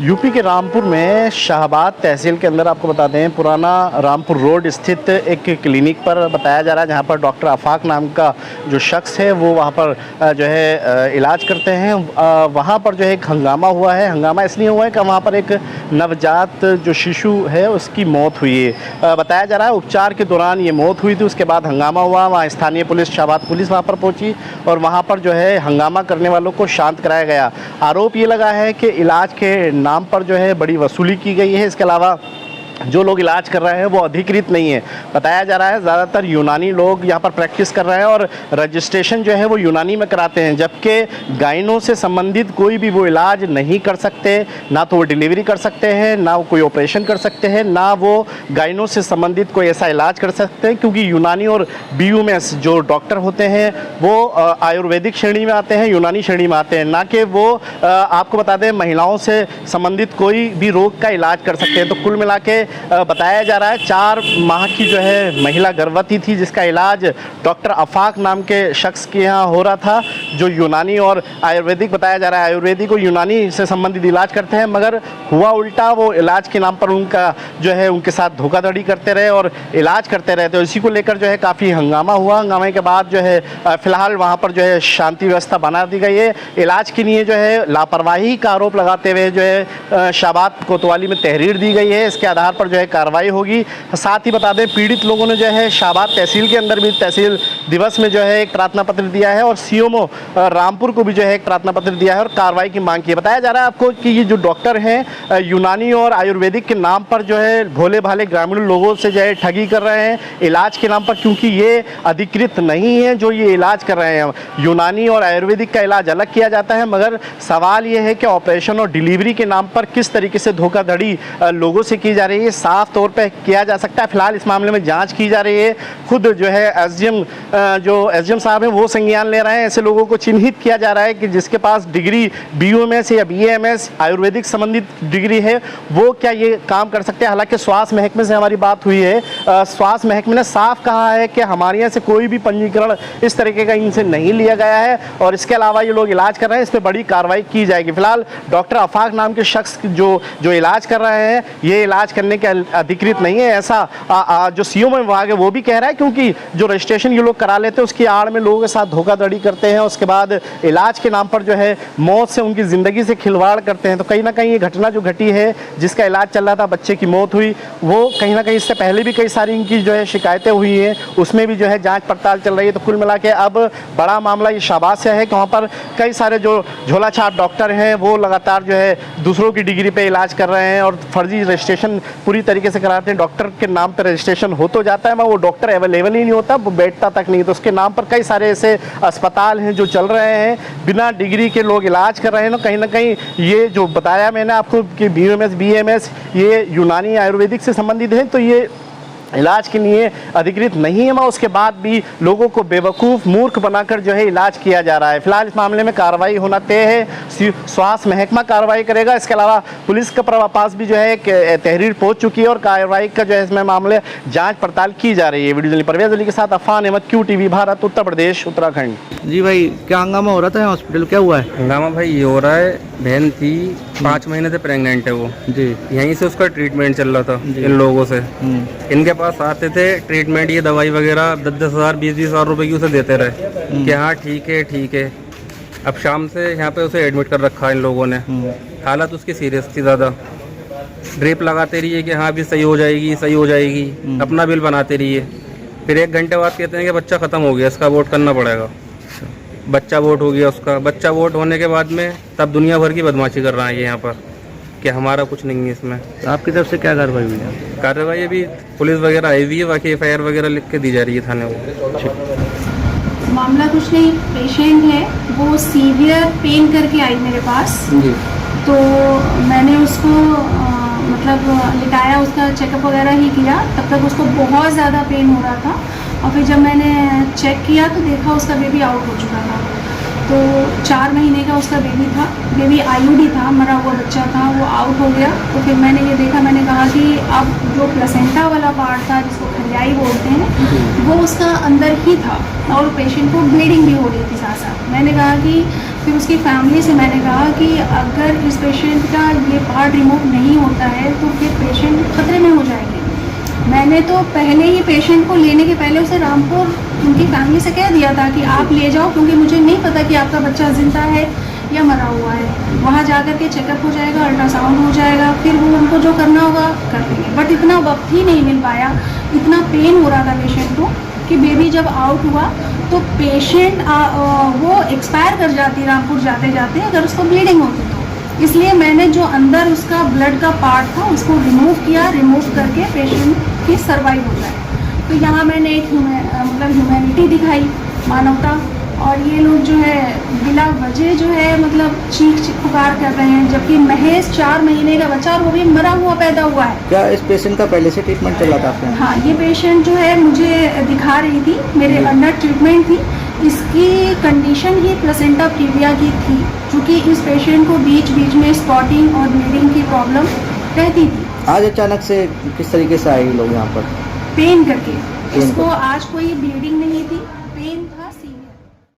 UP के रामपुर में शाहबाद तहसील के अंदर आपको बता दें, पुराना रामपुर रोड स्थित एक क्लिनिक पर बताया जा रहा है, जहां पर डॉक्टर आफाक नाम का जो शख्स है वो वहां पर जो है इलाज करते हैं। वहां पर जो है एक हंगामा हुआ है। हंगामा इसलिए हुआ है कि वहां पर एक नवजात जो शिशु है उसकी मौत हुई है। बताया जा रहा है उपचार के दौरान ये मौत हुई थी। उसके बाद हंगामा हुआ, वहाँ स्थानीय पुलिस, शाहबाद पुलिस वहाँ पर पहुँची और वहाँ पर जो है हंगामा करने वालों को शांत कराया गया। आरोप ये लगा है कि इलाज के नाम पर जो है बड़ी वसूली की गई है। इसके अलावा जो लोग इलाज कर रहे हैं वो अधिकृत नहीं है। बताया जा रहा है ज़्यादातर यूनानी लोग यहाँ पर प्रैक्टिस कर रहे हैं और रजिस्ट्रेशन जो है वो यूनानी में कराते हैं, जबकि गायनों से संबंधित कोई भी वो इलाज नहीं कर सकते। ना तो वो डिलीवरी कर सकते हैं, ना वो कोई ऑपरेशन कर सकते हैं, ना वो गायनों से संबंधित कोई ऐसा इलाज कर सकते हैं, क्योंकि यूनानी और BUMS जो डॉक्टर होते हैं वो आयुर्वेदिक श्रेणी में आते हैं, यूनानी श्रेणी में आते हैं, ना कि वो आपको बता दें महिलाओं से संबंधित कोई भी रोग का इलाज कर सकते हैं। तो कुल मिला के बताया जा रहा है 4 माह की जो है महिला गर्भवती थी, जिसका इलाज डॉक्टर आफाक नाम के शख्स के यहाँ हो रहा था, जो यूनानी और आयुर्वेदिक बताया जा रहा है। आयुर्वेदिक और यूनानी से संबंधित इलाज करते हैं, मगर हुआ उल्टा। वो इलाज के नाम पर उनका जो है उनके साथ धोखाधड़ी करते रहे और इलाज करते रहे। तो इसी को लेकर जो है काफ़ी हंगामा हुआ। हंगामे के बाद जो है फ़िलहाल वहाँ पर जो है शांति व्यवस्था बना दी गई है। इलाज के लिए जो है लापरवाही का आरोप लगाते हुए जो है शाहबाद कोतवाली में तहरीर दी गई है। इसके आधार पर जो है कार्रवाई होगी। साथ ही बता दें पीड़ित लोगों ने जो है शाहबाद तहसील के अंदर भी तहसील दिवस में जो है एक प्रार्थना पत्र दिया है और CMO रामपुर को भी जो है एक प्रार्थना पत्र दिया है और कार्रवाई की मांग की है। बताया जा रहा है आपको कि ये जो डॉक्टर हैं यूनानी और आयुर्वेदिक के नाम पर जो है भोले भाले ग्रामीण लोगों से जो है ठगी कर रहे हैं इलाज के नाम पर, क्योंकि ये अधिकृत नहीं है जो ये इलाज कर रहे हैं। यूनानी और आयुर्वेदिक का इलाज अलग किया जाता है, मगर सवाल ये है कि ऑपरेशन और डिलीवरी के नाम पर किस तरीके से धोखाधड़ी लोगों से की जा रही है, साफ तौर पे किया जा सकता है। फिलहाल इस मामले में जांच की जा रही है। खुद जो है SDM साहब हैं वो संज्ञान ले रहे हैं। ऐसे लोगों को चिन्हित किया जा रहा है कि जिसके पास डिग्री BUMS या BAMS आयुर्वेदिक संबंधित डिग्री है वो क्या ये काम कर सकते हैं। हालांकि स्वास्थ्य महकमे से हमारी बात हुई है, स्वास्थ्य महकमे ने साफ कहा है कि हमारे यहाँ से कोई भी पंजीकरण इस तरीके का इनसे नहीं लिया गया है और इसके अलावा ये लोग इलाज कर रहे हैं, इस पर बड़ी कार्रवाई की जाएगी। फिलहाल डॉक्टर आफाक नाम के शख्स जो इलाज कर रहे हैं ये इलाज करने के अधिकृत नहीं है, ऐसा जो CMO विभाग है वो भी कह रहा है, क्योंकि जो रजिस्ट्रेशन ये लोग करा लेते हैं उसकी आड़ में लोगों के साथ धोखाधड़ी करते हैं, उसके बाद इलाज के नाम पर जो है मौत से उनकी ज़िंदगी से खिलवाड़ करते हैं। तो कहीं ना कहीं ये घटना जो घटी है, जिसका इलाज चल रहा था, बच्चे की मौत हुई, वो कहीं ना कहीं इससे पहले भी कई सारी इनकी जो है शिकायतें हुई हैं, उसमें भी जो है जाँच पड़ताल चल रही है। तो कुल मिला के अब बड़ा मामला ये शाहबाद से है कि वहाँ पर कई सारे जो झोला छाप डॉक्टर हैं वो लगातार जो है दूसरों की डिग्री पर इलाज कर रहे हैं और फर्जी रजिस्ट्रेशन पूरी तरीके से कराते हैं। डॉक्टर के नाम पर रजिस्ट्रेशन हो तो जाता है मगर वो डॉक्टर अवेलेबल ही नहीं होता, वो बैठता तक नहीं। तो उसके नाम पर कई सारे ऐसे अस्पताल हैं जो चल रहे हैं, बिना डिग्री के लोग इलाज कर रहे हैं। तो कहीं ना कहीं ये जो बताया मैंने आपको कि BUMS BAMS ये यूनानी आयुर्वेदिक से संबंधित है, तो ये इलाज के लिए अधिकृत नहीं है, मगर उसके बाद भी लोगों को बेवकूफ़ मूर्ख बनाकर जो है इलाज किया जा रहा है। फिलहाल इस मामले में कार्रवाई होना तय है, स्वास्थ्य महकमा कार्रवाई करेगा। इसके अलावा पुलिस के पास भी जो है तहरीर पहुंच चुकी है और कार्रवाई का जो है इसमें मामले जांच पड़ताल की जा रही है। वीडियो जर्नलिस्ट परवेज अली के साथ अफान अहमद, QTV भारत, उत्तर प्रदेश, उत्तराखंड। जी भाई, क्या हंगामा हो रहा था हॉस्पिटल, क्या हुआ है? हंगामा भाई ये हो रहा है, बहन थी 5 महीने से प्रेग्नेंट है वो जी, यहीं से उसका ट्रीटमेंट चल रहा था इन लोगों से। इनके पास आते थे ट्रीटमेंट, ये दवाई वगैरह 10-10 हज़ार 20-20 हज़ार रुपए की उसे देते रहे कि हाँ ठीक है। अब शाम से यहाँ पे उसे एडमिट कर रखा इन लोगों ने। हालत उसकी सीरियस थी ज़्यादा। ड्रिप लगाते रहिए कि हाँ अभी सही हो जाएगी, अपना बिल बनाते रहिए। फिर 1 घंटे बाद कहते हैं कि बच्चा ख़त्म हो गया, इसका वोट करना पड़ेगा। बच्चा वोट हो गया उसका, बच्चा वोट होने के बाद में तब दुनिया भर की बदमाशी कर रहा है ये यहाँ पर कि हमारा कुछ नहीं है इसमें। आपकी तरफ से क्या कार्रवाई हुई है? कार्रवाई अभी पुलिस वगैरह आई हुई है, बाकी FIR वगैरह लिख के दी जा रही है थाने में। मामला कुछ नहीं, पेशेंट है वो सीवियर पेन करके आई मेरे पास जी। तो मैंने उसको मतलब लिटाया, उसका चेकअप वगैरह ही किया। तब तक उसको बहुत ज़्यादा पेन हो रहा था और फिर जब मैंने चेक किया तो देखा उसका बेबी आउट हो चुका था। तो 4 महीने का उसका बेबी था, बेबी IUD था, मरा हुआ बच्चा था, वो आउट हो गया। तो फिर मैंने ये देखा, मैंने कहा कि अब जो प्लेसेंटा वाला पार्ट था जिसको खरियाई बोलते हैं वो उसका अंदर ही था और पेशेंट को ब्लीडिंग भी हो रही थी साथ साथ। मैंने कहा कि फिर उसकी फैमिली से मैंने कहा कि अगर इस पेशेंट का ये पार्ट रिमूव नहीं होता है तो फिर पेशेंट खतरे में हो जाएंगे। मैंने तो पहले ही पेशेंट को लेने के पहले उसे रामपुर उनकी फैमिली से कह दिया था कि आप ले जाओ, क्योंकि मुझे नहीं पता कि आपका बच्चा जिंदा है या मरा हुआ है। वहाँ जा कर के चेकअप हो जाएगा, अल्ट्रासाउंड हो जाएगा, फिर वो उनको जो करना होगा कर देंगे। बट इतना वक्त ही नहीं मिल पाया, इतना पेन हो रहा था पेशेंट को कि बेबी जब आउट हुआ तो पेशेंट वो एक्सपायर कर जाती रामपुर जाते जाते अगर उसको ब्लीडिंग होती तो। इसलिए मैंने जो अंदर उसका ब्लड का पार्ट था उसको रिमूव किया, रिमूव करके पेशेंट की सर्वाइव हो जाए। तो यहाँ मैंने एक मतलब ह्यूमैनिटी दिखाई, मानवता। और ये लोग जो है बिला वजह जो है मतलब चीख पुकार कर रहे हैं, जबकि महेश 4 महीने का बच्चा और वो भी मरा हुआ पैदा हुआ है। क्या इस पेशेंट का पहले से ट्रीटमेंट चल रहा था आपके? हाँ, ये पेशेंट जो है मुझे दिखा रही थी, मेरे अंडर ट्रीटमेंट थी। इसकी कंडीशन ही प्लेसेंटा प्रीविया की थी, क्योंकि इस पेशेंट को बीच बीच में स्पॉटिंग और ब्लीडिंग की प्रॉब्लम रहती थी। आज अचानक से किस तरीके से आए लोग यहाँ पर? पेन करके इसको आज कोई